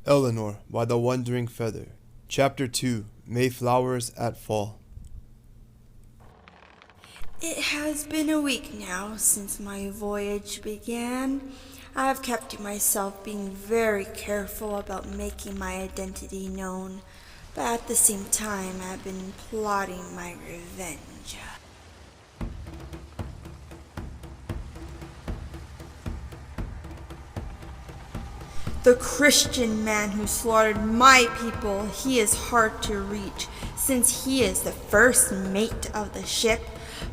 Eleanor by the Wandering Feather. Chapter 2. Mayflowers at Fall. It has been a week now since my voyage began. I have kept to myself, being very careful about making my identity known, but at the same time I have been plotting my revenge. The Christian man who slaughtered my people, he is hard to reach, since he is the first mate of the ship.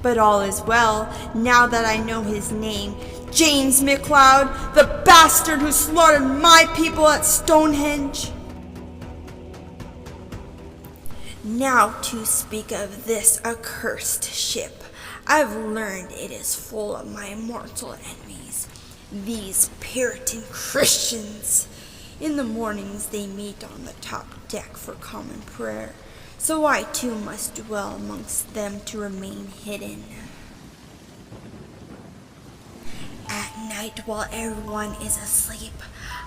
But all is well, now that I know his name. James McLeod, the bastard who slaughtered my people at Stonehenge. Now to speak of this accursed ship, I've learned it is full of my mortal enemies, these Puritan Christians. In the mornings they meet on the top deck for common prayer, so I too must dwell amongst them to remain hidden. At night, while everyone is asleep,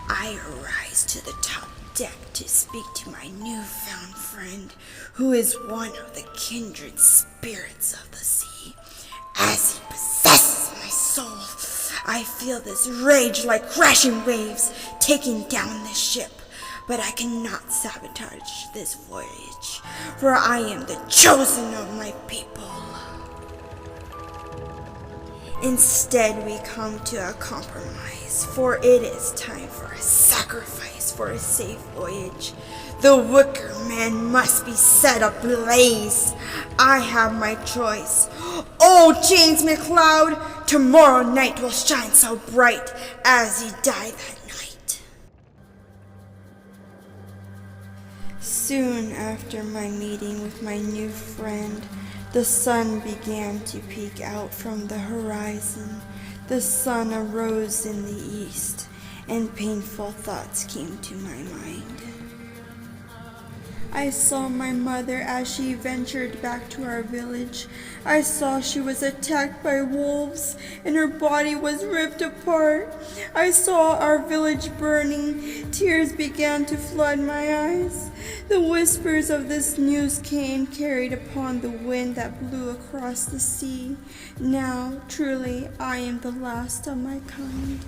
I arise to the top deck to speak to my newfound friend, who is one of the kindred spirits of the sea. As he possesses my soul, I feel this rage like crashing waves taking down the ship. But I cannot sabotage this voyage, for I am the chosen of my people. Instead, we come to a compromise, for it is time for a sacrifice for a safe voyage. The Wicker Man must be set ablaze. I have my choice. Oh, James McLeod, tomorrow night will shine so bright as he died that night. Soon after my meeting with my new friend, the sun began to peek out from the horizon. The sun arose in the east, and painful thoughts came to my mind. I saw my mother as she ventured back to our village. I saw she was attacked by wolves, and her body was ripped apart. I saw our village burning. Tears began to flood my eyes. The whispers of this news came carried upon the wind that blew across the sea. Now, truly, I am the last of my kind.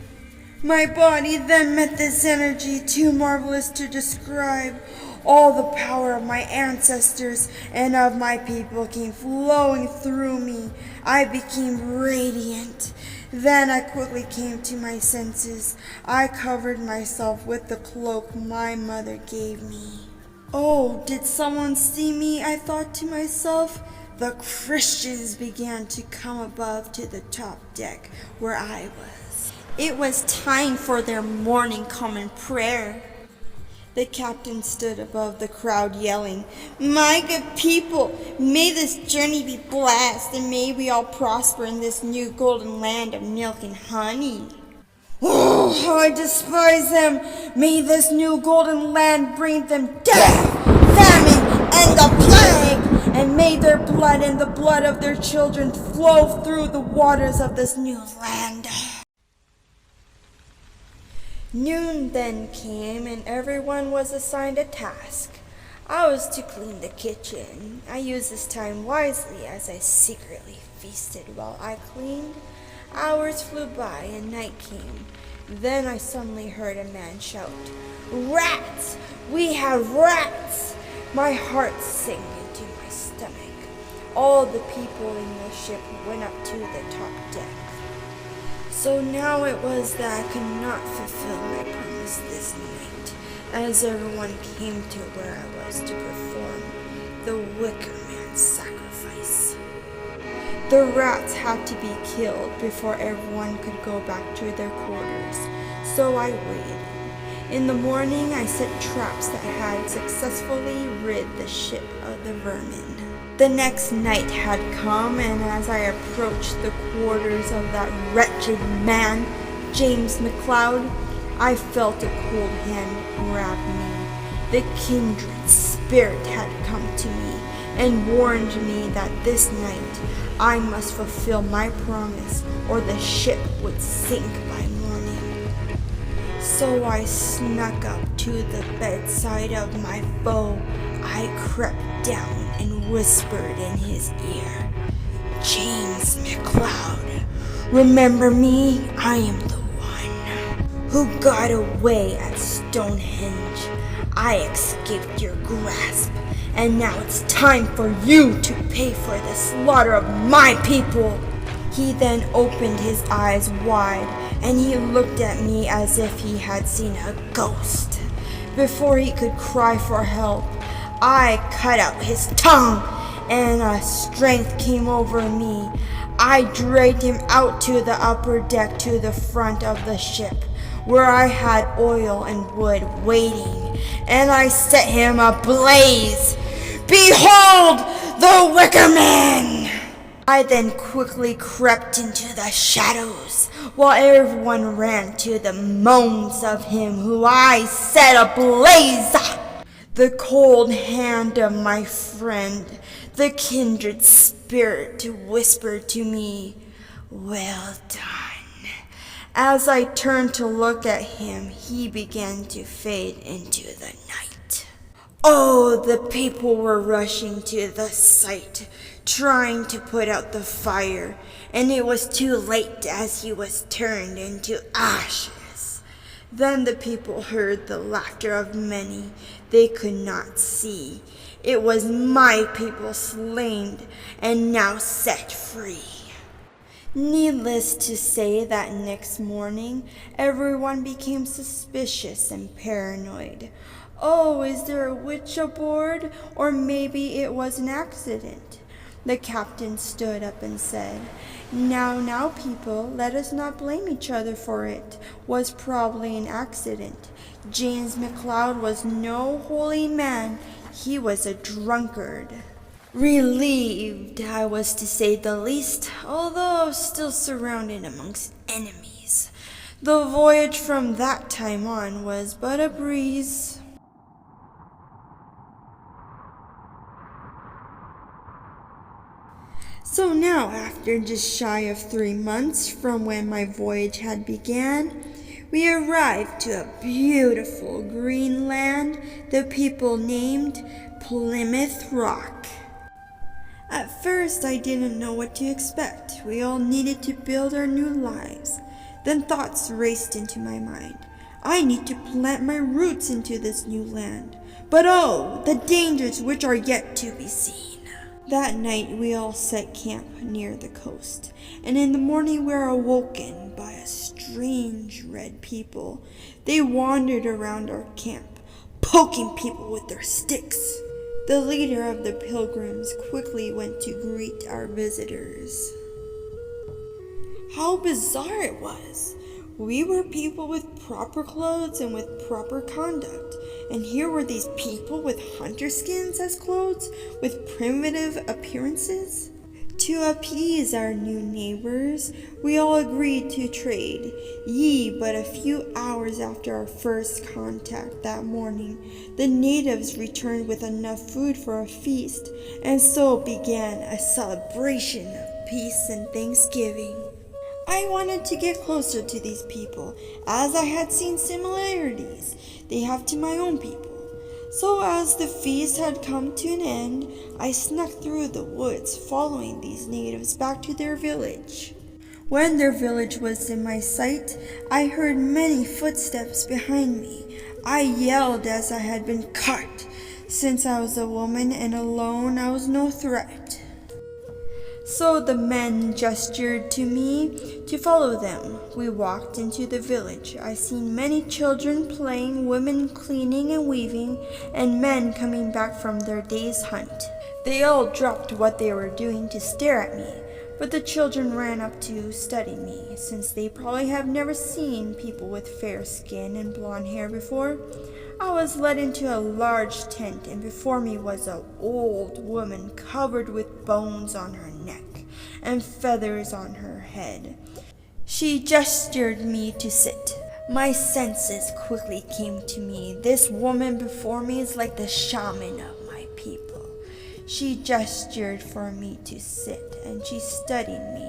My body then met this energy too marvelous to describe. All the power of my ancestors and of my people came flowing through me. I became radiant. Then I quickly came to my senses. I covered myself with the cloak my mother gave me. Oh, did someone see me? I thought to myself. The Christians began to come above to the top deck where I was. It was time for their morning common prayer. The captain stood above the crowd yelling, "My good people, may this journey be blessed, and may we all prosper in this new golden land of milk and honey." Oh, how I despise them! May this new golden land bring them death, famine, and the plague, and may their blood and the blood of their children flow through the waters of this new land. Noon then came, and everyone was assigned a task. I was to clean the kitchen. I used this time wisely as I secretly feasted while I cleaned. Hours flew by and night came. Then I suddenly heard a man shout, "Rats! We have rats!" My heart sank into my stomach. All the people in the ship went up to the top deck. So now it was that I could not fulfill my promise this night, as everyone came to where I was to perform the Wicker Man sacrifice. The rats had to be killed before everyone could go back to their quarters, so I waited. In the morning, I set traps that had successfully rid the ship of the vermin. The next night had come, and as I approached the quarters of that wretched man, James McLeod, I felt a cold hand grab me. The kindred spirit had come to me and warned me that this night I must fulfill my promise, or the ship would sink by morning. So I snuck up to the bedside of my foe. I crept down and whispered in his ear, "James McLeod, remember me? I am the one who got away at Stonehenge. I escaped your grasp, and now it's time for you to pay for the slaughter of my people." He then opened his eyes wide, and he looked at me as if he had seen a ghost. Before he could cry for help, I cut out his tongue, and a strength came over me. I dragged him out to the upper deck to the front of the ship, where I had oil and wood waiting, and I set him ablaze. Behold the Wicker Man! I then quickly crept into the shadows, while everyone ran to the moans of him who I set ablaze. The cold hand of my friend, the kindred spirit, whispered to me, "Well done." As I turned to look at him, he began to fade into the night. Oh, the people were rushing to the site, trying to put out the fire, and it was too late as he was turned into ashes. Then the people heard the laughter of many they could not see. It was my people slain and now set free. Needless to say that next morning, everyone became suspicious and paranoid. Oh, is there a witch aboard? Or maybe it was an accident. The captain stood up and said, Now, people, let us not blame each other for it. Was probably an accident. James McLeod was no holy man. He was a drunkard." Relieved, I was to say the least, although still surrounded amongst enemies. The voyage from that time on was but a breeze. So now, after just shy of 3 months from when my voyage had began, we arrived to a beautiful green land the people named Plymouth Rock. At first, I didn't know what to expect. We all needed to build our new lives. Then thoughts raced into my mind. I need to plant my roots into this new land. But oh, the dangers which are yet to be seen. That night we all set camp near the coast, and in the morning we were awoken by a strange red people. They wandered around our camp, poking people with their sticks. The leader of the pilgrims quickly went to greet our visitors. How bizarre it was! We were people with proper clothes and with proper conduct, and here were these people with hunter skins as clothes, with primitive appearances. To appease our new neighbors, we all agreed to trade. But a few hours after our first contact that morning, the natives returned with enough food for a feast, and so began a celebration of peace and thanksgiving. I wanted to get closer to these people, as I had seen similarities they have to my own people. So as the feast had come to an end, I snuck through the woods, following these natives back to their village. When their village was in my sight, I heard many footsteps behind me. I yelled as I had been caught. Since I was a woman and alone, I was no threat. So the men gestured to me to follow them. We walked into the village. I seen many children playing, women cleaning and weaving, and men coming back from their day's hunt. They all dropped what they were doing to stare at me, but the children ran up to study me, since they probably have never seen people with fair skin and blonde hair before. I was led into a large tent, and before me was an old woman covered with bones on her neck and feathers on her head. She gestured me to sit. My senses quickly came to me. This woman before me is like the shaman of my people. She gestured for me to sit, and she studied me.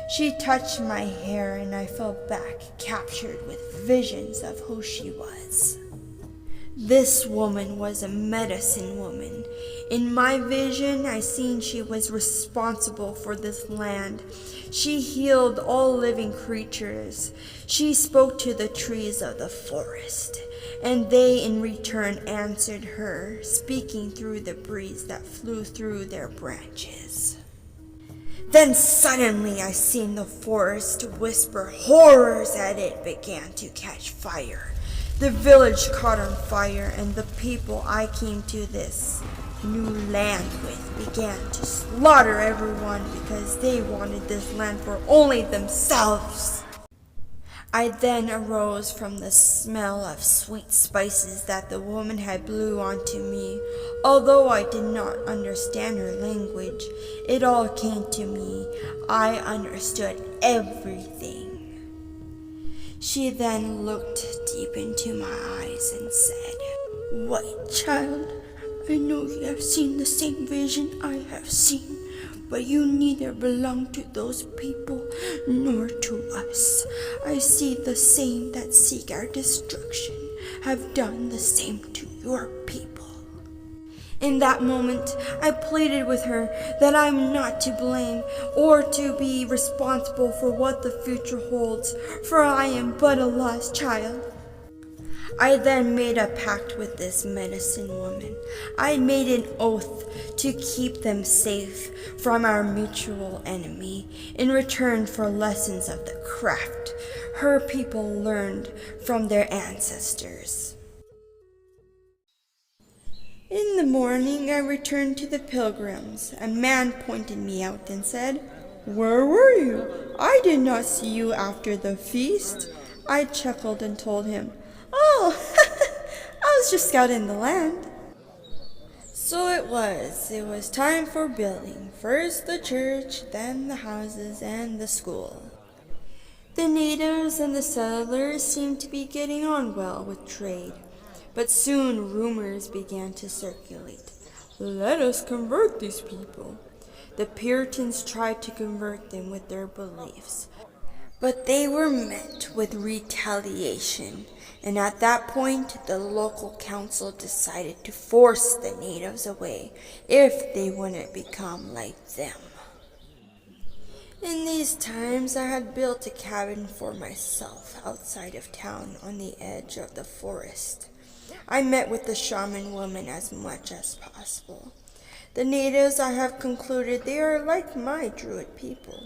She touched my hair and I fell back, captured with visions of who she was. This woman was a medicine woman. In my vision, I seen she was responsible for this land. She healed all living creatures. She spoke to the trees of the forest, and they in return answered her, speaking through the breeze that flew through their branches. Then suddenly I seen the forest whisper horrors and it began to catch fire. The village caught on fire, and the people I came to this new land with began to slaughter everyone because they wanted this land for only themselves. I then arose from the smell of sweet spices that the woman had blew onto me. Although I did not understand her language, it all came to me. I understood everything. She then looked deep into my eyes and said, "White child, I know you have seen the same vision I have seen, but you neither belong to those people nor to us. I see the same that seek our destruction have done the same to your people." In that moment, I pleaded with her that I am not to blame or to be responsible for what the future holds, for I am but a lost child. I then made a pact with this medicine woman. I made an oath to keep them safe from our mutual enemy in return for lessons of the craft her people learned from their ancestors. In the morning, I returned to the pilgrims. A man pointed me out and said, "Where were you? I did not see you after the feast." I chuckled and told him, "Oh, I was just scouting the land." So it was time for building. First the church, then the houses and the school. The natives and the settlers seemed to be getting on well with trade. But soon rumors began to circulate. "Let us convert these people." The Puritans tried to convert them with their beliefs, but they were met with retaliation, and at that point the local council decided to force the natives away if they wouldn't become like them. In these times I had built a cabin for myself outside of town on the edge of the forest. I met with the shaman woman as much as possible. The natives, I have concluded, they are like my druid people.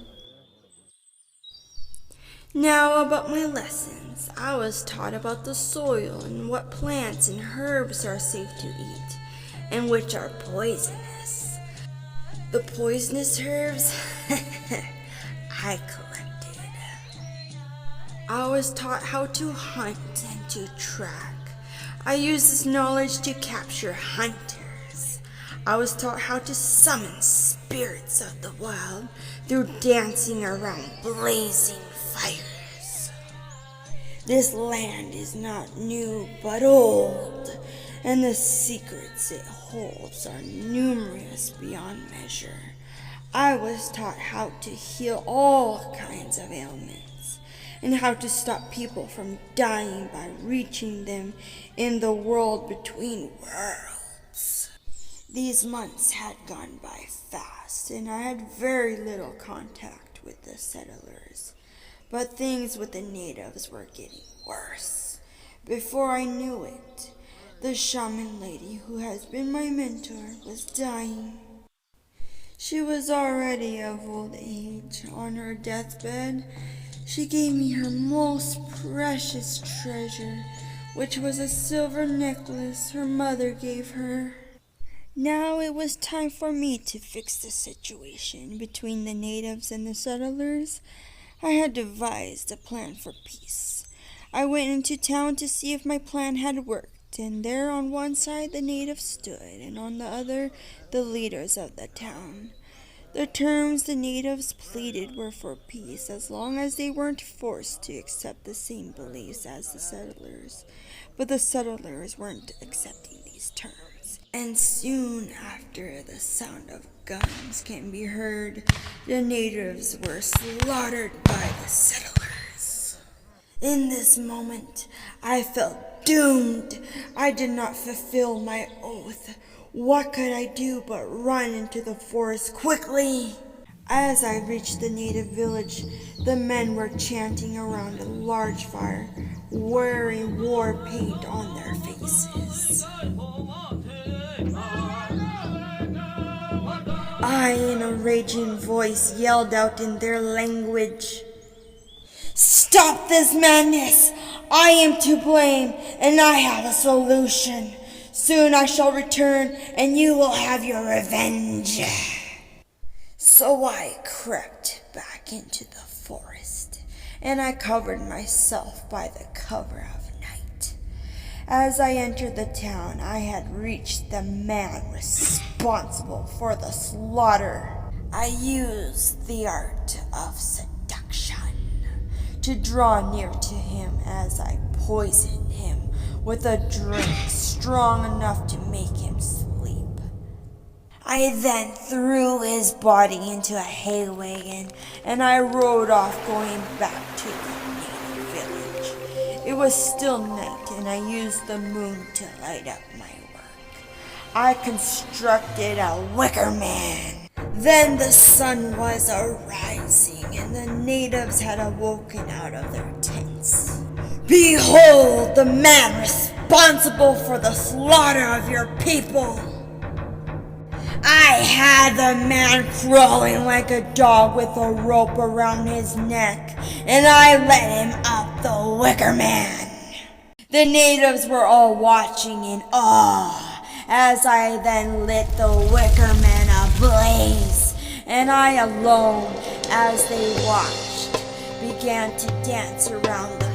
Now about my lessons. I was taught about the soil and what plants and herbs are safe to eat and which are poisonous. The poisonous herbs I collected. I was taught how to hunt and to track. I used this knowledge to capture hunters. I was taught how to summon spirits of the wild through dancing around blazing fires. This land is not new but old, and the secrets it holds are numerous beyond measure. I was taught how to heal all kinds of ailments, and how to stop people from dying by reaching them in the world between worlds. These months had gone by fast, and I had very little contact with the settlers. But things with the natives were getting worse. Before I knew it, the shaman lady who has been my mentor was dying. She was already of old age. On her deathbed, she gave me her most precious treasure, which was a silver necklace her mother gave her. Now it was time for me to fix the situation between the natives and the settlers. I had devised a plan for peace. I went into town to see if my plan had worked, and there on one side the natives stood, and on the other the leaders of the town. The terms the natives pleaded were for peace as long as they weren't forced to accept the same beliefs as the settlers. But the settlers weren't accepting these terms. And soon after the sound of guns can be heard, the natives were slaughtered by the settlers. In this moment, I felt doomed. I did not fulfill my oath. What could I do but run into the forest quickly? As I reached the native village, the men were chanting around a large fire, wearing war paint on their faces. I, in a raging voice, yelled out in their language, "Stop this madness! I am to blame, and I have a solution. Soon I shall return, and you will have your revenge." So I crept back into the forest, and I covered myself by the cover of night. As I entered the town, I had reached the man responsible for the slaughter. I used the art of seduction to draw near to him as I poisoned him with a drink strong enough to make him sleep. I then threw his body into a hay wagon, and I rode off, going back to the native village. It was still night, and I used the moon to light up my work. I constructed a Wicker Man. Then the sun was arising, and the natives had awoken out of their tents. "Behold the man responsible for the slaughter of your people." I had the man crawling like a dog with a rope around his neck, and I led him up the Wicker Man. The natives were all watching in awe as I then lit the Wicker Man ablaze, and I alone, as they watched, began to dance around the